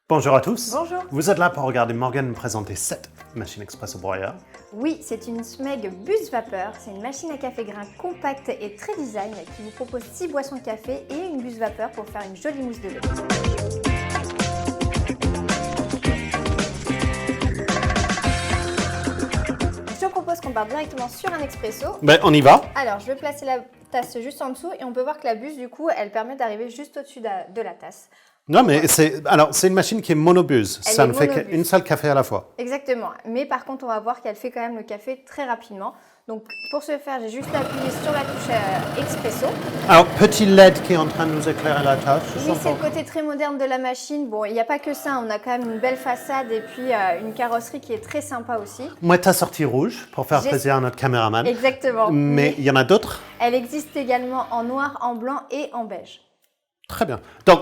Bonjour à tous. Bonjour. Vous êtes là pour regarder Morgane nous présenter cette machine expresso broyeur. Oui, c'est une Smeg Bus Vapeur. C'est une machine à café grain compacte et très design qui vous propose 6 boissons de café et une buse vapeur pour faire une jolie mousse de lait. Je te propose qu'on parte directement sur un expresso. Ben, on y va. Alors, je vais placer la tasse juste en dessous et on peut voir que la buse, du coup, elle permet d'arriver juste au-dessus de la tasse. Non, mais c'est une machine qui est monobuse. Elle Ça est ne fait monobuse. qu'une seule café à la fois. Exactement. Mais par contre, on va voir qu'elle fait quand même le café très rapidement. Donc, pour ce faire, j'ai juste appuyé sur la touche expresso. Alors, petit LED qui est en train de nous éclairer la tâche. Oui, c'est le côté très moderne de la machine. Bon, il n'y a pas que ça, on a quand même une belle façade et puis une carrosserie qui est très sympa aussi. Moi, tu as sorti rouge pour faire J'ai- plaisir à notre caméraman. Exactement. Mais il y en a d'autres. Elle existe également en noir, en blanc et en beige. Très bien. Donc,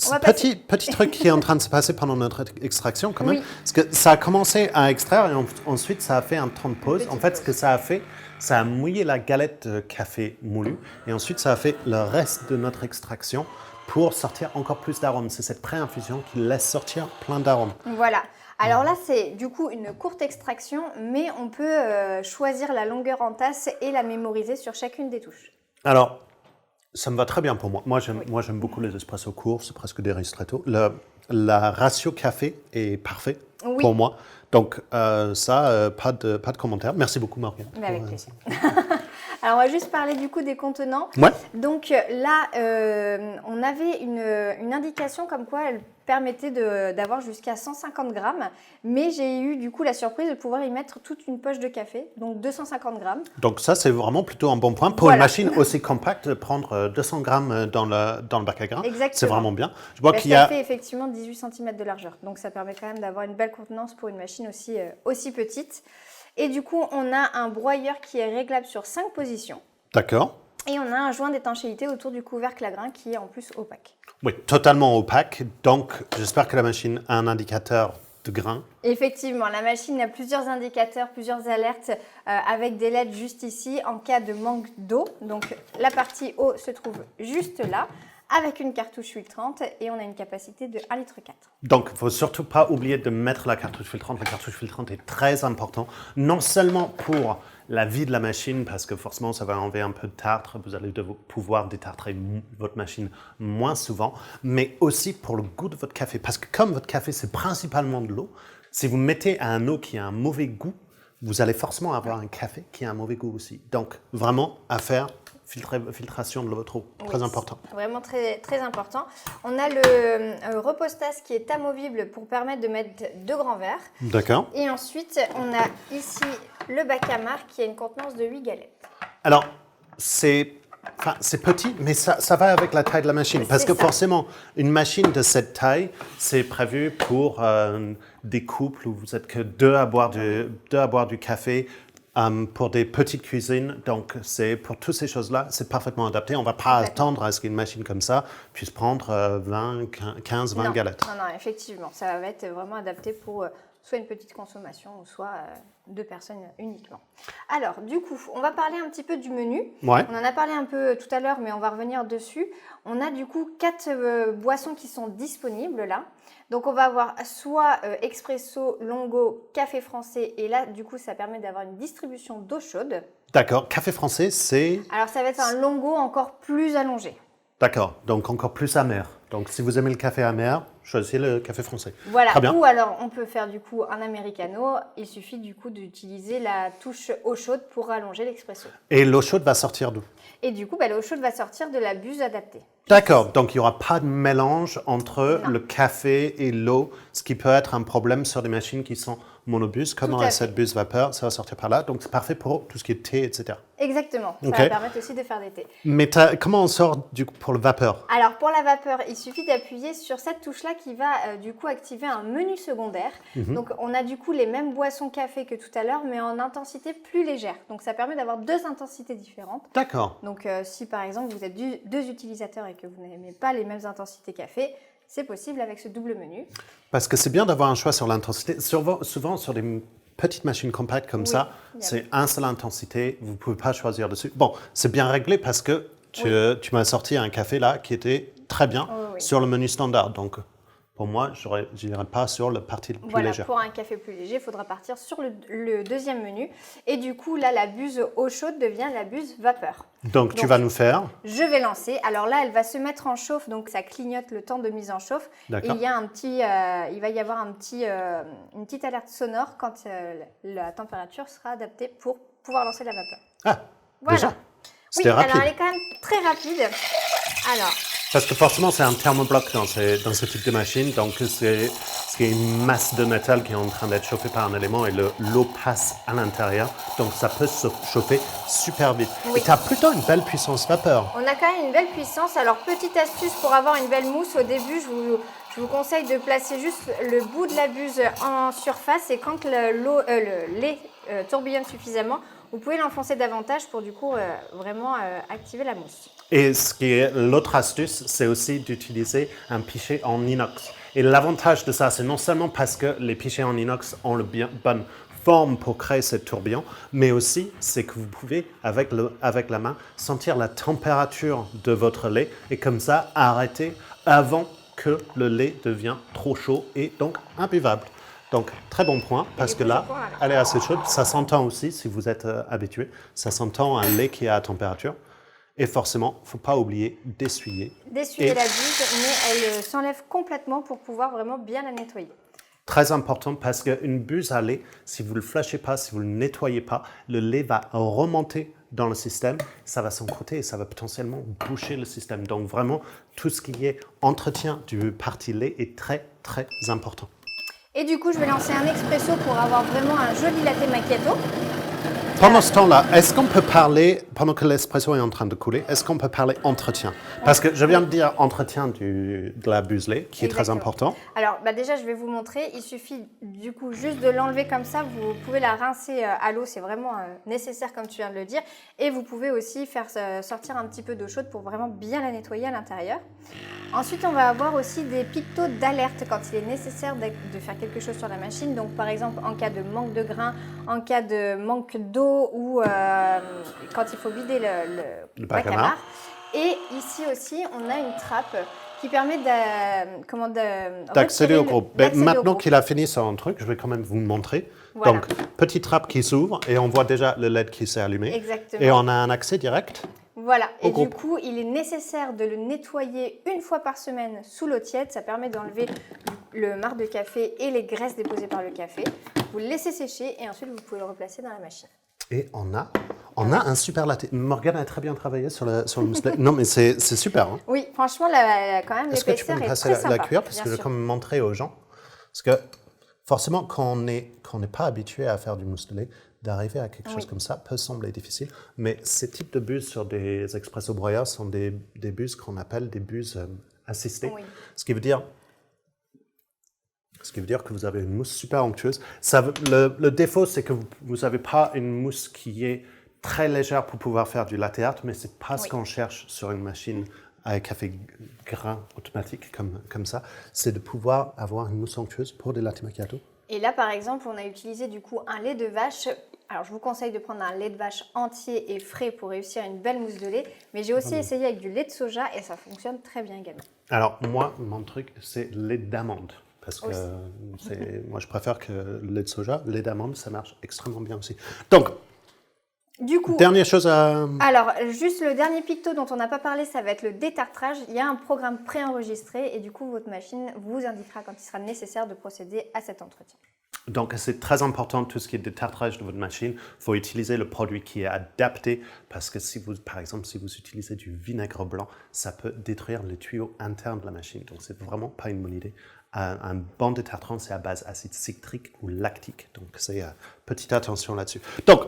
On va passer. petit truc qui est en train de se passer pendant notre extraction quand même. Oui. Parce que ça a commencé à extraire et ensuite ça a fait un temps de pause. Petite En fait, pause. ce que ça a fait, ça a mouillé la galette de café moulu et ensuite ça a fait le reste de notre extraction pour sortir encore plus d'arômes. C'est cette pré-infusion qui laisse sortir plein d'arômes. Voilà. Alors là, c'est du coup une courte extraction, mais on peut choisir la longueur en tasse et la mémoriser sur chacune des touches. Alors, ça me va très bien pour moi. Moi, j'aime beaucoup les espressos courts, c'est presque des ristretto. La ratio café est parfait Oui. pour moi. Donc, pas de commentaire. Merci beaucoup, Morgane. Mais avec plaisir. Alors, on va juste parler du coup des contenants. Ouais. Donc là, on avait une indication comme quoi elle permettait d'avoir jusqu'à 150 grammes. Mais j'ai eu du coup la surprise de pouvoir y mettre toute une poche de café, donc 250 grammes. Donc ça, c'est vraiment plutôt un bon point. Pour Voilà. une machine aussi compacte, prendre 200 grammes dans le bac à grains, Exactement. c'est vraiment bien. Je vois qu'il y Ça a... fait effectivement 18 cm de largeur. Donc ça permet quand même d'avoir une belle contenance pour une machine aussi petite. Et du coup, on a un broyeur qui est réglable sur 5 positions. D'accord. Et on a un joint d'étanchéité autour du couvercle à grains qui est en plus opaque. Oui, totalement opaque. Donc, j'espère que la machine a un indicateur de grains. Effectivement, la machine a plusieurs indicateurs, plusieurs alertes avec des LED juste ici en cas de manque d'eau. Donc la partie eau se trouve juste là avec une cartouche filtrante et on a une capacité de 1,4 litre. Donc, il ne faut surtout pas oublier de mettre la cartouche filtrante. La cartouche filtrante est très importante, non seulement pour la vie de la machine, parce que forcément, ça va enlever un peu de tartre. Vous allez pouvoir détartrer votre machine moins souvent, mais aussi pour le goût de votre café. Parce que comme votre café, c'est principalement de l'eau, si vous mettez un eau qui a un mauvais goût, vous allez forcément avoir un café qui a un mauvais goût aussi. Donc, vraiment, à faire, filtration de votre eau, très Oui, important. c'est vraiment très, très important. On a le repose-tasse qui est amovible pour permettre de mettre 2 grands verres. D'accord. Et ensuite, on a ici le bac à marc qui a une contenance de 8 galettes. Alors, c'est petit, mais ça va avec la taille de la machine. Parce C'est que ça. forcément, une machine de cette taille, c'est prévu pour des couples où vous êtes que deux à boire du café, pour des petites cuisines. Donc, pour toutes ces choses-là, c'est parfaitement adapté. On ne va pas attendre à ce qu'une machine comme ça puisse prendre 15-20 Non, galettes. non, effectivement, ça va être vraiment adapté pour soit une petite consommation ou soit 2 personnes uniquement. Alors, du coup, on va parler un petit peu du menu. Ouais. On en a parlé un peu tout à l'heure, mais on va revenir dessus. On a du coup 4 boissons qui sont disponibles là. Donc, on va avoir soit expresso, longo, café français. Et là, du coup, ça permet d'avoir une distribution d'eau chaude. D'accord. Café français, c'est... Alors, ça va être un longo encore plus allongé. D'accord. Donc, encore plus amer. Donc, si vous aimez le café amer, choisissez le café français. Voilà, Très bien. ou alors on peut faire du coup un americano, il suffit du coup d'utiliser la touche eau chaude pour rallonger l'expresso. Et l'eau chaude va sortir d'où? Et du coup, l'eau chaude va sortir de la buse adaptée. D'accord, donc il n'y aura pas de mélange entre Non. le café et l'eau, ce qui peut être un problème sur des machines qui sont monobus, comme Tout on à a fait. cette buse vapeur, ça va sortir par là, donc c'est parfait pour tout ce qui est thé, etc. Exactement, ça Ok. va permettre aussi de faire des thés. Mais comment on sort pour le vapeur? Alors pour la vapeur, il suffit d'appuyer sur cette touche-là qui va du coup activer un menu secondaire. Donc on a du coup les mêmes boissons café que tout à l'heure, mais en intensité plus légère. Donc ça permet d'avoir 2 intensités différentes. D'accord. Donc si par exemple vous êtes 2 utilisateurs et que vous n'aimez pas les mêmes intensités café, c'est possible avec ce double menu. Parce que c'est bien d'avoir un choix sur l'intensité. Souvent sur des petites machines compactes comme Oui, ça, il y a- c'est une seule intensité, vous ne pouvez pas choisir dessus. Bon, c'est bien réglé parce que tu m'as sorti un café là qui était très bien Oui, oui. sur le menu standard. Donc, Pour moi, je n'irai pas sur la partie plus Voilà, légère. pour un café plus léger, il faudra partir sur le deuxième menu. Et du coup, là, la buse eau chaude devient la buse vapeur. Donc, tu vas nous faire. Je vais lancer. Alors là, elle va se mettre en chauffe, donc ça clignote le temps de mise en chauffe. Et il va y avoir une petite alerte sonore quand la température sera adaptée pour pouvoir lancer la vapeur. Ah, voilà. Déjà, c'était rapide. Alors elle est quand même très rapide. Alors. Parce que forcément, c'est un thermobloc dans ce type de machine. Donc, c'est une masse de métal qui est en train d'être chauffée par un élément et l'eau passe à l'intérieur. Donc, ça peut se chauffer super vite. Oui. Et tu as plutôt une belle puissance vapeur. On a quand même une belle puissance. Alors, petite astuce pour avoir une belle mousse, au début, je vous conseille de placer juste le bout de la buse en surface. Et quand le lait tourbillonne suffisamment, vous pouvez l'enfoncer davantage pour du coup vraiment activer la mousse. Et l'autre astuce, c'est aussi d'utiliser un pichet en inox. Et l'avantage de ça, c'est non seulement parce que les pichets en inox ont la bonne forme pour créer ce tourbillon, mais aussi c'est que vous pouvez, avec la main, sentir la température de votre lait et comme ça, arrêter avant que le lait devienne trop chaud et donc imbuvable. Donc, très bon point, parce que là, elle est assez chaude. Ça s'entend aussi, si vous êtes habitué, ça s'entend un lait qui est à température. Et forcément, il ne faut pas oublier d'essuyer. D'essuyer la buse, mais elle s'enlève complètement pour pouvoir vraiment bien la nettoyer. Très important, parce qu'une buse à lait, si vous ne le flashez pas, si vous ne le nettoyez pas, le lait va remonter dans le système, ça va s'encroûter et ça va potentiellement boucher le système. Donc vraiment, tout ce qui est entretien du partie lait est très, très important. Et du coup, je vais lancer un expresso pour avoir vraiment un joli latte macchiato. Pendant ce temps-là, est-ce qu'on peut parler, pendant que l'espresso est en train de couler, est-ce qu'on peut parler entretien? Parce que je viens de dire entretien de la buse lait, qui est très important. Alors déjà, je vais vous montrer. Il suffit du coup juste de l'enlever comme ça. Vous pouvez la rincer à l'eau, c'est vraiment nécessaire comme tu viens de le dire. Et vous pouvez aussi faire sortir un petit peu d'eau chaude pour vraiment bien la nettoyer à l'intérieur. Ensuite, on va avoir aussi des pictos d'alerte quand il est nécessaire de faire quelque chose sur la machine. Donc par exemple, en cas de manque de grains, en cas de manque d'eau, ou quand il faut vider le bac à marre. Et ici aussi, on a une trappe qui permet d'accéder au groupe. Maintenant qu'il a fini son truc, je vais quand même vous montrer. Voilà. Donc, petite trappe qui s'ouvre et on voit déjà le LED qui s'est allumé. Exactement. Et on a un accès direct. Voilà, et du coup, il est nécessaire de le nettoyer une fois par semaine sous l'eau tiède. Ça permet d'enlever le marc de café et les graisses déposées par le café. Vous le laissez sécher et ensuite vous pouvez le replacer dans la machine. Et on a un super latte. Morgane a très bien travaillé sur le mousse lait. Non, mais c'est super. Hein. Oui, franchement, quand même, l'épaisseur est très sympa. Est-ce que tu peux me passer la cuillère parce que je vais comme montrer aux gens. Parce que forcément, quand on n'est pas habitué à faire du mousse de lait, d'arriver à quelque chose comme ça peut sembler difficile. Mais ces types de buses sur des expresso broyeurs sont des buses qu'on appelle des buses assistées. Oui. Ce qui veut dire que vous avez une mousse super onctueuse. Le défaut, c'est que vous n'avez pas une mousse qui est très légère pour pouvoir faire du latte art, mais ce n'est pas ce qu'on cherche sur une machine à café grain automatique comme ça. C'est de pouvoir avoir une mousse onctueuse pour des latte macchiato. Et là, par exemple, on a utilisé du coup un lait de vache. Alors, je vous conseille de prendre un lait de vache entier et frais pour réussir une belle mousse de lait. Mais j'ai aussi essayé avec du lait de soja et ça fonctionne très bien également. Alors, moi, mon truc, c'est lait d'amande. Parce que moi, je préfère que le lait de soja. Le lait d'amande, ça marche extrêmement bien aussi. Donc, du coup, dernière chose à... Alors, juste le dernier picto dont on n'a pas parlé, ça va être le détartrage. Il y a un programme préenregistré et du coup, votre machine vous indiquera quand il sera nécessaire de procéder à cet entretien. Donc, c'est très important, tout ce qui est détartrage de votre machine. Il faut utiliser le produit qui est adapté parce que par exemple, si vous utilisez du vinaigre blanc, ça peut détruire les tuyaux internes de la machine. Donc, c'est vraiment pas une bonne idée. Un bon détartrant, c'est à base acide citrique ou lactique. Donc, c'est petite attention là-dessus. Donc,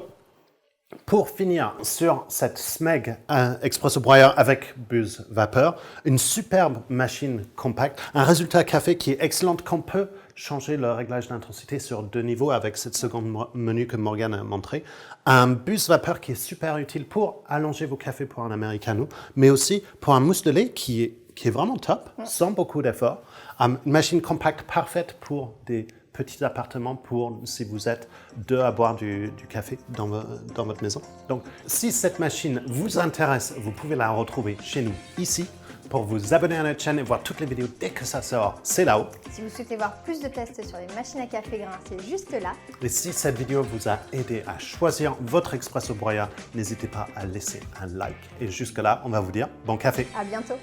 pour finir sur cette Smeg Expresso Broyer avec buse vapeur, une superbe machine compacte, un résultat café qui est excellent, qu'on peut changer le réglage d'intensité sur 2 niveaux avec cette seconde menu que Morgane a montré. Un buse vapeur qui est super utile pour allonger vos cafés pour un americano, mais aussi pour un mousse de lait qui est vraiment top, sans beaucoup d'efforts. Une machine compacte parfaite pour des petits appartements pour si vous êtes 2 à boire du café dans votre maison. Donc, si cette machine vous intéresse, vous pouvez la retrouver chez nous ici. pour vous abonner à notre chaîne et voir toutes les vidéos dès que ça sort, c'est là-haut. Si vous souhaitez voir plus de tests sur les machines à café grain, c'est juste là. Et si cette vidéo vous a aidé à choisir votre Expresso Broya, n'hésitez pas à laisser un like. Et jusque-là, on va vous dire bon café. À bientôt.